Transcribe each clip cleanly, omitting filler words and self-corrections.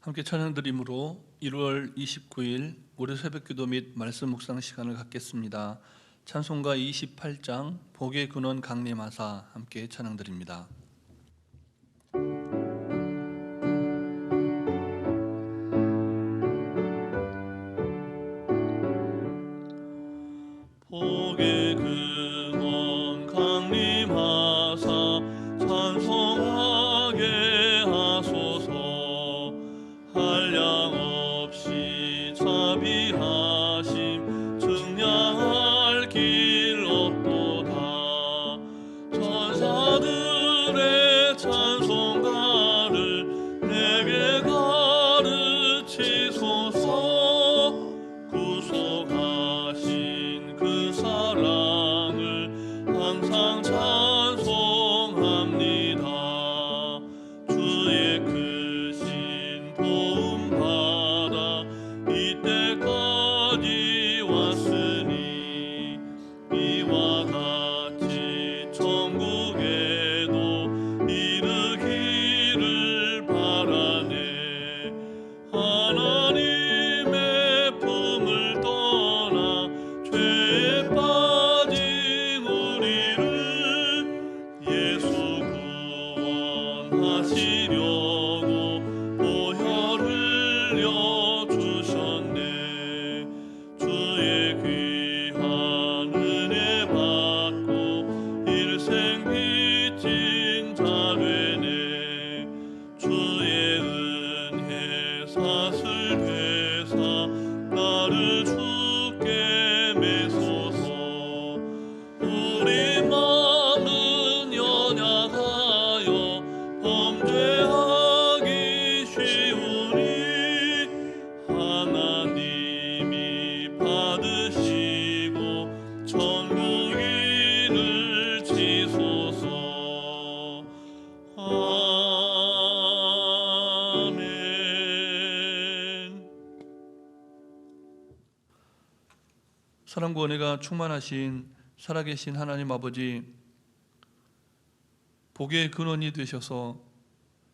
함께 찬양드림으로 1월 29일 우리 새벽기도 및 말씀 묵상 시간을 갖겠습니다. 찬송가 28장 복의 근원 강림하사 함께 찬양드립니다. 복의 근원 강림하사 찬송하게 하소서. 한량없이 자비하심 증량할 길 없도다. 천사들의 찬송가를 내게 가르치소서. 구속하신 그 사랑을 항상 찬송합니다. 주의 크신 도움 받아 이때까지 왔으니 이와 같이 천국에도 이르기를 바라네. 하나님의 품을 떠나 죄에 빠진 우리를 예수 구원하시려고 보혈 흘려 주셨네. 주의 귀한 은혜 받고 일생 빚진 자 되네. 주의 은혜 사슬 되사 나를 주께 매소서. 우리 마음은 연약하여 범죄하기 쉬우니 하나님이 받으시고 천국인을 지소서. 아멘. 사랑과 은혜가 충만하신 살아계신 하나님 아버지, 복의 근원이 되셔서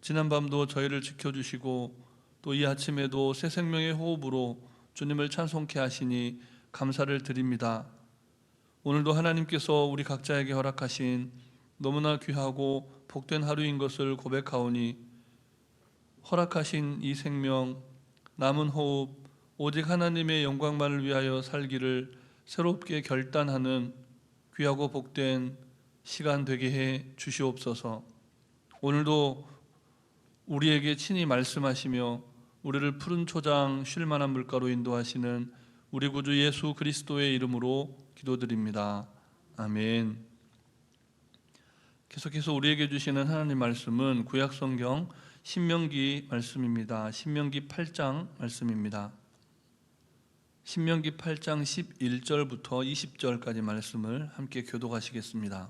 지난밤도 저희를 지켜주시고 또 이 아침에도 새 생명의 호흡으로 주님을 찬송케 하시니 감사를 드립니다. 오늘도 하나님께서 우리 각자에게 허락하신 너무나 귀하고 복된 하루인 것을 고백하오니 허락하신 이 생명, 남은 호흡, 오직 하나님의 영광만을 위하여 살기를 새롭게 결단하는 귀하고 복된 시간 되게 해 주시옵소서. 오늘도 우리에게 친히 말씀하시며 우리를 푸른 초장 쉴 만한 물가로 인도하시는 우리 구주 예수 그리스도의 이름으로 기도드립니다. 아멘. 계속해서 우리에게 주시는 하나님 말씀은 구약성경 신명기 말씀입니다. 신명기 8장 말씀입니다. 신명기 8장 11절부터 20절까지 말씀을 함께 교독하시겠습니다.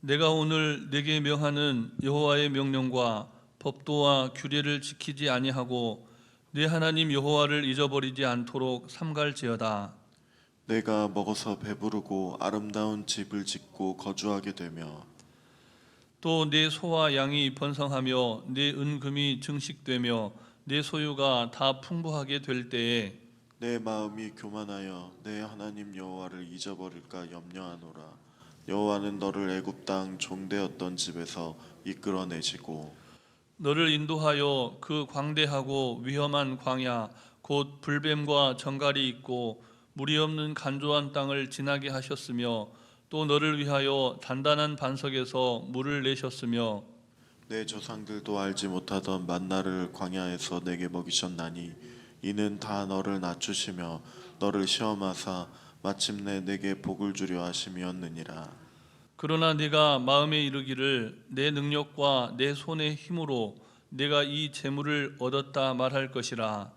내가 오늘 내게 명하는 여호와의 명령과 법도와 규례를 지키지 아니하고 네 하나님 여호와를 잊어버리지 않도록 삼갈지어다. 내가 먹어서 배부르고 아름다운 집을 짓고 거주하게 되며 또 내 소와 양이 번성하며 내 은금이 증식되며 내 소유가 다 풍부하게 될 때에 내 마음이 교만하여 내 하나님 여호와를 잊어버릴까 염려하노라. 여호와는 너를 애굽 땅 종되었던 집에서 이끌어내시고 너를 인도하여 그 광대하고 위험한 광야 곧 불뱀과 정갈이 있고 물이 없는 간조한 땅을 지나게 하셨으며 또 너를 위하여 단단한 반석에서 물을 내셨으며 내 조상들도 알지 못하던 만나를 광야에서 내게 먹이셨나니 이는 다 너를 낮추시며 너를 시험하사 마침내 내게 복을 주려 하심이었느니라. 그러나 네가 마음에 이르기를 내 능력과 내 손의 힘으로 내가 이 재물을 얻었다 말할 것이라.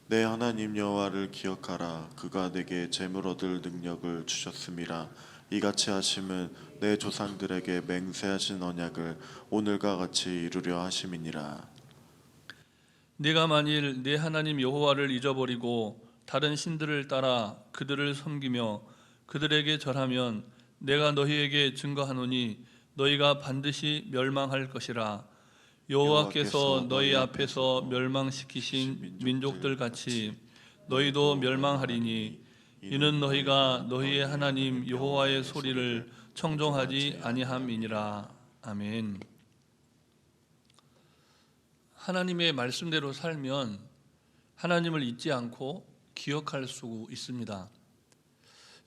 내 하나님 여호와를 기억하라. 그가 내게 재물 얻을 능력을 주셨음이라. 이같이 하심은 내 조상들에게 맹세하신 언약을 오늘과 같이 이루려 하심이니라. 네가 만일 내 하나님 여호와를 잊어버리고 다른 신들을 따라 그들을 섬기며 그들에게 절하면 내가 너희에게 증거하노니 너희가 반드시 멸망할 것이라. 여호와께서 너희 앞에서 멸망시키신 민족들 같이 너희도 멸망하리니 이는 너희가 너희의 하나님 여호와의 소리를 청종하지 아니함이니라. 아멘. 하나님의 말씀대로 살면 하나님을 잊지 않고 기억할 수 있습니다.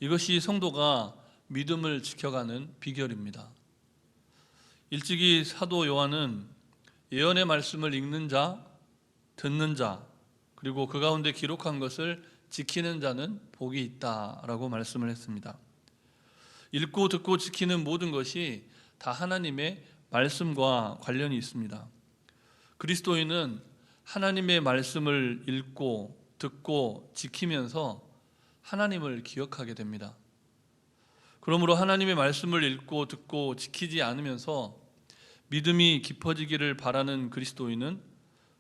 이것이 성도가 믿음을 지켜가는 비결입니다. 일찍이 사도 요한은 예언의 말씀을 읽는 자, 듣는 자, 그리고 그 가운데 기록한 것을 지키는 자는 복이 있다라고 말씀을 했습니다. 읽고 듣고 지키는 모든 것이 다 하나님의 말씀과 관련이 있습니다. 그리스도인은 하나님의 말씀을 읽고 듣고 지키면서 하나님을 기억하게 됩니다. 그러므로 하나님의 말씀을 읽고 듣고 지키지 않으면서 믿음이 깊어지기를 바라는 그리스도인은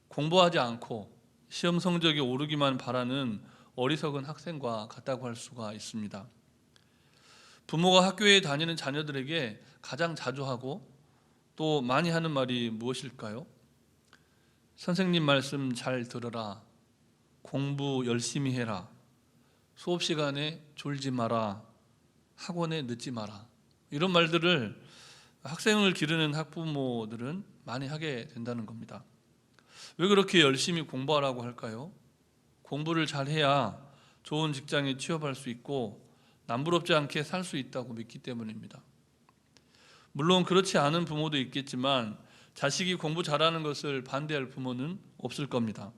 공부하지 않고 시험 성적이 오르기만 바라는 어리석은 학생과 같다고 할 수가 있습니다. 부모가 학교에 다니는 자녀들에게 가장 자주 하고 또 많이 하는 말이 무엇일까요? 선생님 말씀 잘 들어라, 공부 열심히 해라, 수업 시간에 졸지 마라, 학원에 늦지 마라. 이런 말들을 학생을 기르는 학부모들은 많이 하게 된다는 겁니다. 왜 그렇게 열심히 공부하라고 할까요? 공부를 잘해야 좋은 직장에 취업할 수 있고 남부럽지 않게 살 수 있다고 믿기 때문입니다. 물론 그렇지 않은 부모도 있겠지만 자식이 공부 잘하는 것을 반대할 부모는 없을 겁니다.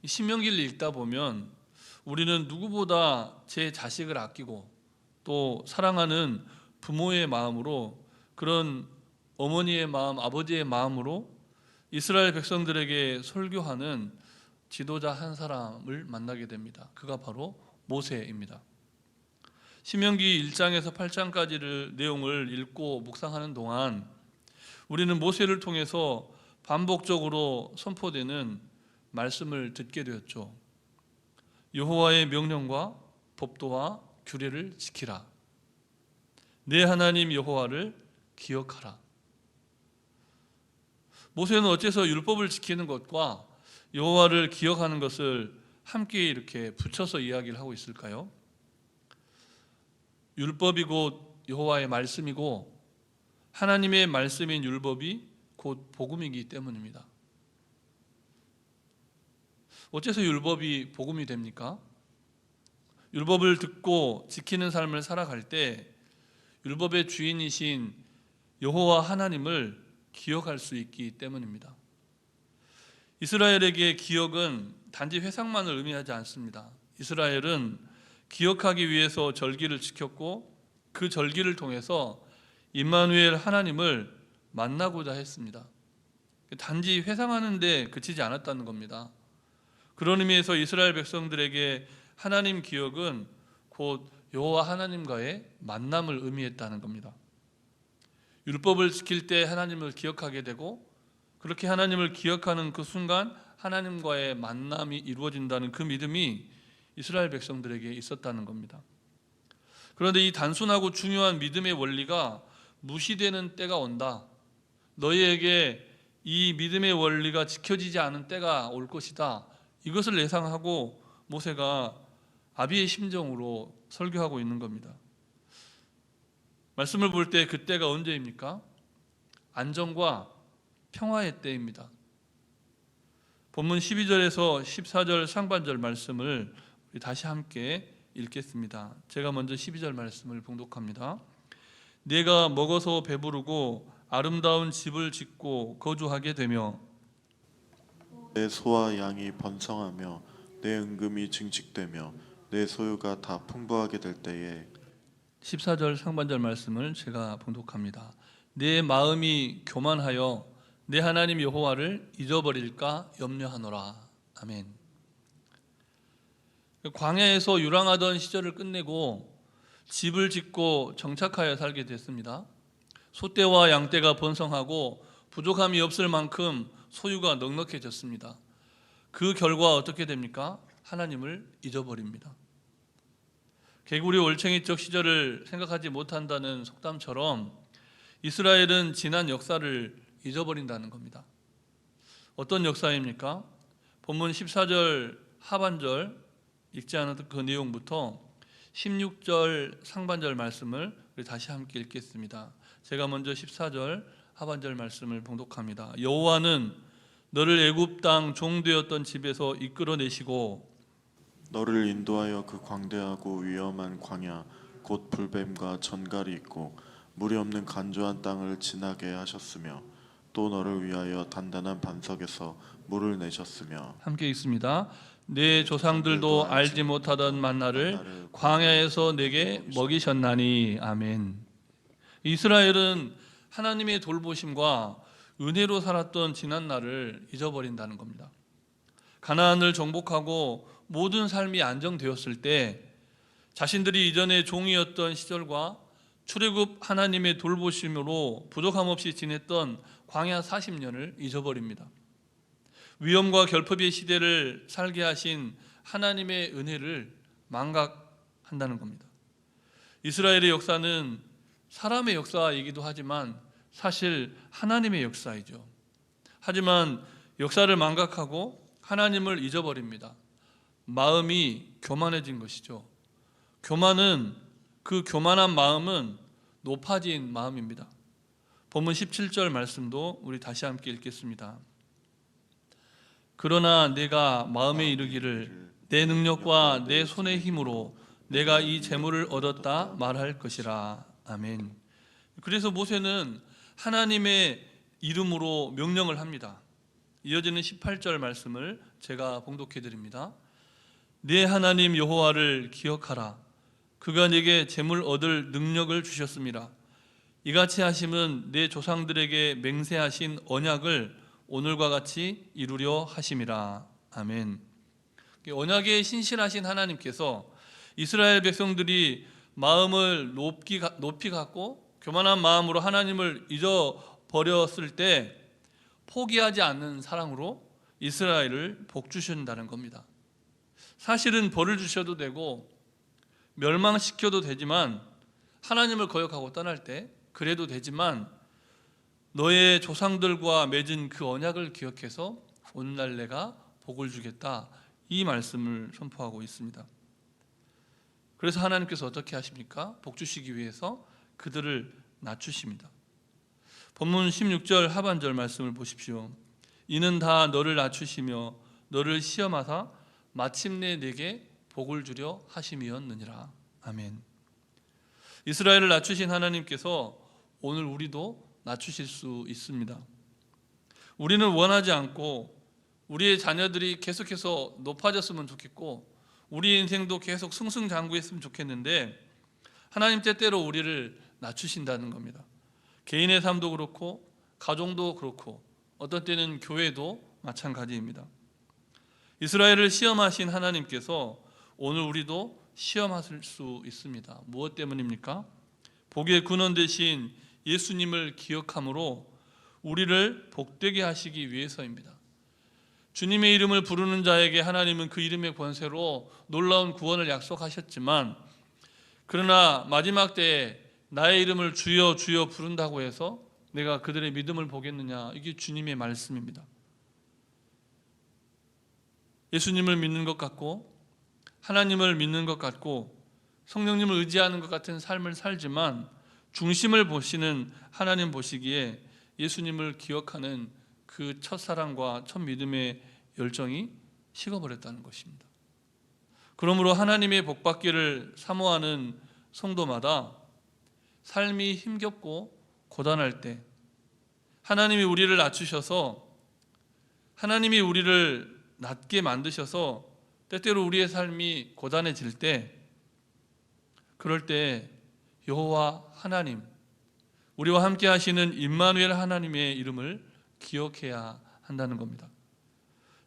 신명기를 읽다 보면 우리는 누구보다 제 자식을 아끼고 또 사랑하는 부모의 마음으로, 그런 어머니의 마음, 아버지의 마음으로 이스라엘 백성들에게 설교하는 지도자 한 사람을 만나게 됩니다. 그가 바로 모세입니다. 신명기 1장에서 8장까지를 내용을 읽고 묵상하는 동안 우리는 모세를 통해서 반복적으로 선포되는 말씀을 듣게 되었죠. 여호와의 명령과 법도와 규례를 지키라. 내 하나님 여호와를 기억하라. 모세는 어째서 율법을 지키는 것과 여호와를 기억하는 것을 함께 이렇게 붙여서 이야기를 하고 있을까요? 율법이 곧 여호와의 말씀이고 하나님의 말씀인 율법이 곧 복음이기 때문입니다. 어째서 율법이 복음이 됩니까? 율법을 듣고 지키는 삶을 살아갈 때 율법의 주인이신 여호와 하나님을 기억할 수 있기 때문입니다. 이스라엘에게 기억은 단지 회상만을 의미하지 않습니다. 이스라엘은 기억하기 위해서 절기를 지켰고 그 절기를 통해서 임마누엘 하나님을 만나고자 했습니다. 단지 회상하는 데 그치지 않았다는 겁니다. 그런 의미에서 이스라엘 백성들에게 하나님 기억은 곧 여호와 하나님과의 만남을 의미했다는 겁니다. 율법을 지킬 때 하나님을 기억하게 되고 그렇게 하나님을 기억하는 그 순간 하나님과의 만남이 이루어진다는 그 믿음이 이스라엘 백성들에게 있었다는 겁니다. 그런데 이 단순하고 중요한 믿음의 원리가 무시되는 때가 온다. 너희에게 이 믿음의 원리가 지켜지지 않은 때가 올 것이다. 이것을 예상하고 모세가 아비의 심정으로 설교하고 있는 겁니다. 말씀을 볼 때 그때가 언제입니까? 안정과 평화의 때입니다. 본문 12절에서 14절 상반절 말씀을 우리 다시 함께 읽겠습니다. 제가 먼저 12절 말씀을 봉독합니다. 내가 먹어서 배부르고 아름다운 집을 짓고 거주하게 되며 내 소와 양이 번성하며 내 은금이 증식되며 내 소유가 다 풍부하게 될 때에 14절 상반절 말씀을 제가 봉독합니다. 내 마음이 교만하여 내 하나님 여호와를 잊어버릴까 염려하노라. 아멘. 광야에서 유랑하던 시절을 끝내고 집을 짓고 정착하여 살게 됐습니다. 소떼와 양떼가 번성하고 부족함이 없을 만큼 소유가 넉넉해졌습니다. 그 결과 어떻게 됩니까? 하나님을 잊어버립니다. 개구리 올챙이적 시절을 생각하지 못한다는 속담처럼 이스라엘은 지난 역사를 잊어버린다는 겁니다. 어떤 역사입니까? 본문 14절 하반절 읽지 않았던 그 내용부터 16절 상반절 말씀을 우리 다시 함께 읽겠습니다. 제가 먼저 14절 하반절 말씀을 봉독합니다. 여호와는 너를 애굽 땅 종되었던 집에서 이끌어내시고 너를 인도하여 그 광대하고 위험한 광야 곧 불뱀과 전갈이 있고 물이 없는 간조한 땅을 지나게 하셨으며 또 너를 위하여 단단한 반석에서 물을 내셨으며 함께 읽습니다. 내 조상들도 알지 못하던 만나를 광야에서 내게 먹이셨나니. 아멘. 이스라엘은 하나님의 돌보심과 은혜로 살았던 지난 날을 잊어버린다는 겁니다. 가나안을 정복하고 모든 삶이 안정되었을 때 자신들이 이전에 종이었던 시절과 출애굽 하나님의 돌보심으로 부족함 없이 지냈던 광야 40년을 잊어버립니다. 위험과 결핍의 시대를 살게 하신 하나님의 은혜를 망각한다는 겁니다. 이스라엘의 역사는 사람의 역사이기도 하지만 사실 하나님의 역사이죠. 하지만 역사를 망각하고 하나님을 잊어버립니다. 마음이 교만해진 것이죠. 그 교만한 마음은 높아진 마음입니다. 본문 17절 말씀도 우리 다시 함께 읽겠습니다. 그러나 내가 마음에 이르기를 내 능력과 내 손의 힘으로 내가 이 재물을 얻었다 말할 것이라. 아멘. 그래서 모세는 하나님의 이름으로 명령을 합니다. 이어지는 18절 말씀을 제가 봉독해 드립니다. 내 하나님 여호와를 기억하라. 그가 네게 재물 얻을 능력을 주셨습니다. 이같이 하심은 내 조상들에게 맹세하신 언약을 오늘과 같이 이루려 하심이라. 아멘. 언약에 신실하신 하나님께서 이스라엘 백성들이 마음을 높이 갖고 교만한 마음으로 하나님을 잊어버렸을 때 포기하지 않는 사랑으로 이스라엘을 복주신다는 겁니다. 사실은 벌을 주셔도 되고 멸망시켜도 되지만 하나님을 거역하고 떠날 때 그래도 되지만 너의 조상들과 맺은 그 언약을 기억해서 오늘날 내가 복을 주겠다, 이 말씀을 선포하고 있습니다. 그래서 하나님께서 어떻게 하십니까? 복 주시기 위해서 그들을 낮추십니다. 본문 16절 하반절 말씀을 보십시오. 이는 다 너를 낮추시며 너를 시험하사 마침내 내게 복을 주려 하심이었느니라. 아멘. 이스라엘을 낮추신 하나님께서 오늘 우리도 낮추실 수 있습니다. 우리는 원하지 않고 우리의 자녀들이 계속해서 높아졌으면 좋겠고 우리 인생도 계속 승승장구했으면 좋겠는데 하나님 때때로 우리를 낮추신다는 겁니다. 개인의 삶도 그렇고 가정도 그렇고 어떤 때는 교회도 마찬가지입니다. 이스라엘을 시험하신 하나님께서 오늘 우리도 시험하실 수 있습니다. 무엇 때문입니까? 복의 근원 되신 예수님을 기억함으로 우리를 복되게 하시기 위해서입니다. 주님의 이름을 부르는 자에게 하나님은 그 이름의 권세로 놀라운 구원을 약속하셨지만 그러나 마지막 때에 나의 이름을 주여 주여 부른다고 해서 내가 그들의 믿음을 보겠느냐, 이게 주님의 말씀입니다. 예수님을 믿는 것 같고 하나님을 믿는 것 같고 성령님을 의지하는 것 같은 삶을 살지만 중심을 보시는 하나님 보시기에 예수님을 기억하는 그 첫사랑과 첫 믿음의 열정이 식어버렸다는 것입니다. 그러므로 하나님의 복받기를 사모하는 성도마다 삶이 힘겹고 고단할 때 하나님이 우리를 낮추셔서 하나님이 우리를 낮게 만드셔서 때때로 우리의 삶이 고단해질 때 그럴 때 여호와 하나님, 우리와 함께 하시는 임마누엘 하나님의 이름을 기억해야 한다는 겁니다.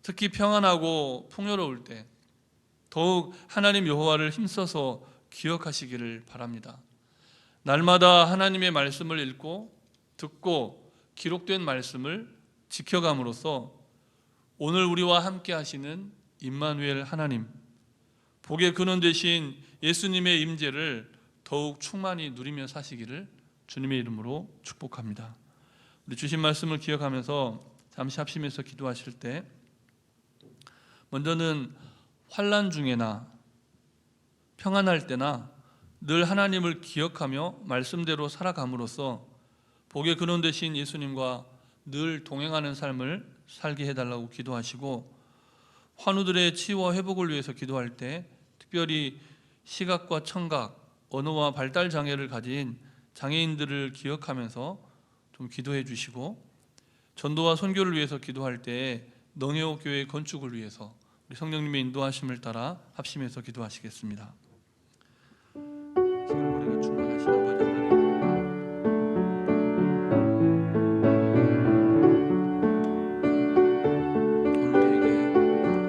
특히 평안하고 풍요로울 때 더욱 하나님 여호와를 힘써서 기억하시기를 바랍니다. 날마다 하나님의 말씀을 읽고 듣고 기록된 말씀을 지켜감으로써 오늘 우리와 함께 하시는 임마누엘 하나님, 복의 근원 되신 예수님의 임재를 더욱 충만히 누리며 사시기를 주님의 이름으로 축복합니다. 우리 주신 말씀을 기억하면서 잠시 합심해서 기도하실 때 먼저는 환난 중에나 평안할 때나 늘 하나님을 기억하며 말씀대로 살아감으로써 복의 근원 되신 예수님과 늘 동행하는 삶을 살게 해달라고 기도하시고, 환우들의 치유와 회복을 위해서 기도할 때 특별히 시각과 청각, 언어와 발달 장애를 가진 장애인들을 기억하면서 좀 기도해 주시고, 전도와 선교를 위해서 기도할 때 능해옥 교회 건축을 위해서 우리 성령님의 인도하심을 따라 합심해서 기도하시겠습니다. 지금 우리가 충만하신 아버지 하나님, 오늘 우리에게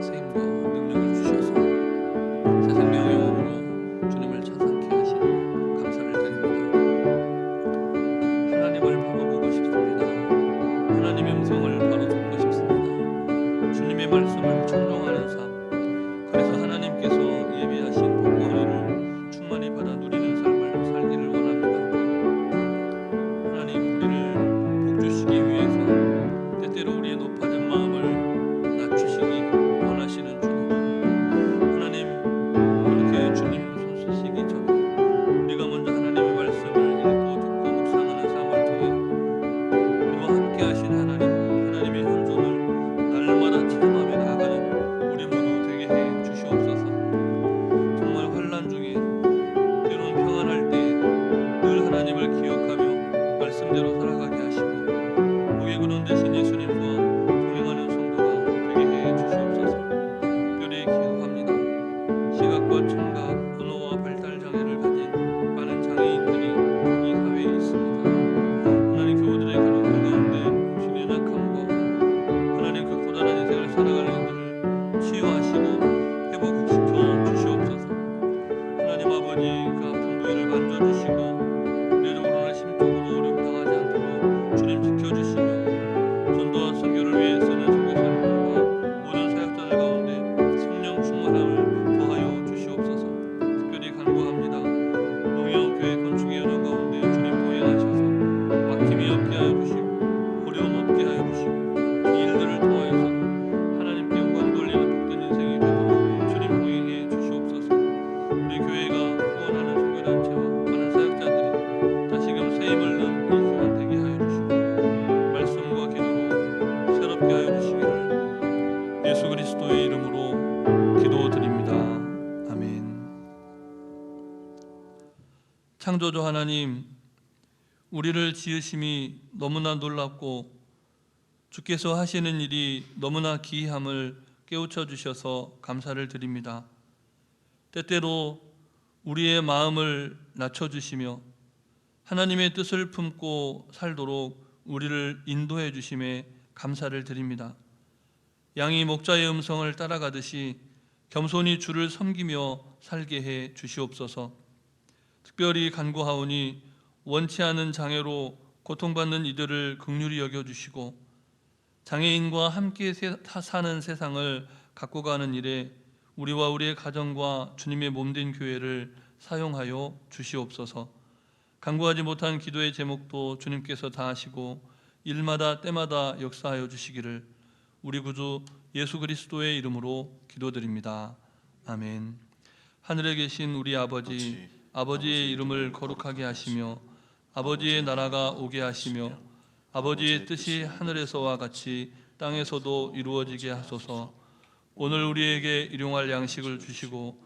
세임과 능력을 주셔서 새 생명의 호흡으로 주님을 찬송케 하시니 감사를 드립니다. 하나님을 바로 보고 싶습니다. 하나님의 음성을 바로 듣고 싶습니다. 주님의 말씀을 청종하는 삶, 그래서 하나님께서 예비하신 복과 은혜를 충만히 받아 누리는 삶을 살기를 원합니다. 하나님, 우리를 복 주시기 위해서 때때로 우리의 높아진 마음을 낮추시기 원하시는 주님, 하나님, 그렇게 주님 손 쓰시기 전에 우리가 먼저 하나님의 말씀을 읽고 듣고 묵상하는 삶을 통해 우리와 함께 하신 하나님의 현존을 날마다 체험하며 나아가는 우리 모두 되게 해 주시옵소서. 정말 환난 중에, 때로는 평안할 때 늘 하나님을 기억하며 말씀대로 살아가게 하시고 복의 근원 되신 예수님과 동행하는 성도가 되게 해 주시옵소서. 특별히 기도합니다. 시각과 청각, 언어와 발달 장애를 가진 많은 장애인들이 이 사회에 있습니다. 하나님, 교우들의 가족들 가운데 육신의 연약함과 하나님 그 고단한 인생을 살아가는 이들을 치유하시고 회복시켜 주시옵소서. 하나님 아버지, 그 아픈 부위를 만져주시고 의료적으로나 심적으로 어려움 당하지 않도록 주님 지켜주시며, 전도와 선교를 위해 쓰는 선교사님들과 모든 사역자들 가운데 성령 충만함을 더하여 주시옵소서. 특별히 간구합니다. 능해옥 교회 건축의 연원 가운데 주님 동행하셔서 막힘이 없게 하여 주시고 어려움 없게 하여 주시고 이 일들을 통하여서 하나님께 영광 돌리는 복된 인생이 되도록 주님 동행해 주시옵소서. 우리 교회가 후원하는 선교단체와 많은 사역자들이 다시금 새 힘을 넣은 이 시간 되게 하여 주시고 말씀과 기도로 새롭게 하여 주시기를 예수 그리스도의 이름으로 기도드립니다. 아멘. 창조주 하나님, 우리를 지으심이 너무나 놀랍고 주께서 하시는 일이 너무나 기이함을 깨우쳐 주셔서 감사를 드립니다. 때때로 우리의 마음을 낮춰주시며 하나님의 뜻을 품고 살도록 우리를 인도해 주심에 감사를 드립니다. 양이 목자의 음성을 따라가듯이 겸손히 주를 섬기며 살게 해 주시옵소서. 특별히 간구하오니 원치 않은 장애로 고통받는 이들을 긍휼히 여겨주시고 장애인과 함께 사는 세상을 갖고 가는 일에 우리와 우리의 가정과 주님의 몸된 교회를 사용하여 주시옵소서. 간구하지 못한 기도의 제목도 주님께서 다 하시고 일마다 때마다 역사하여 주시기를 우리 구주 예수 그리스도의 이름으로 기도드립니다. 아멘. 하늘에 계신 우리 아버지, 아버지의 이름을 거룩하게 하시며 아버지의 나라가 오게 하시며 아버지의 뜻이 하늘에서와 같이 땅에서도 이루어지게 하소서. 오늘 우리에게 일용할 양식을 주시고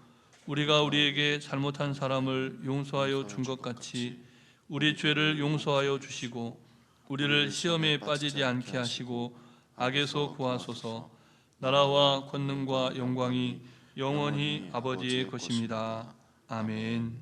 우리가 우리에게 잘못한 사람을 용서하여 준 것 같이 우리 죄를 용서하여 주시고 우리를 시험에 빠지지 않게 하시고 악에서 구하소서. 나라와 권능과 영광이 영원히 아버지의 것입니다. 아멘.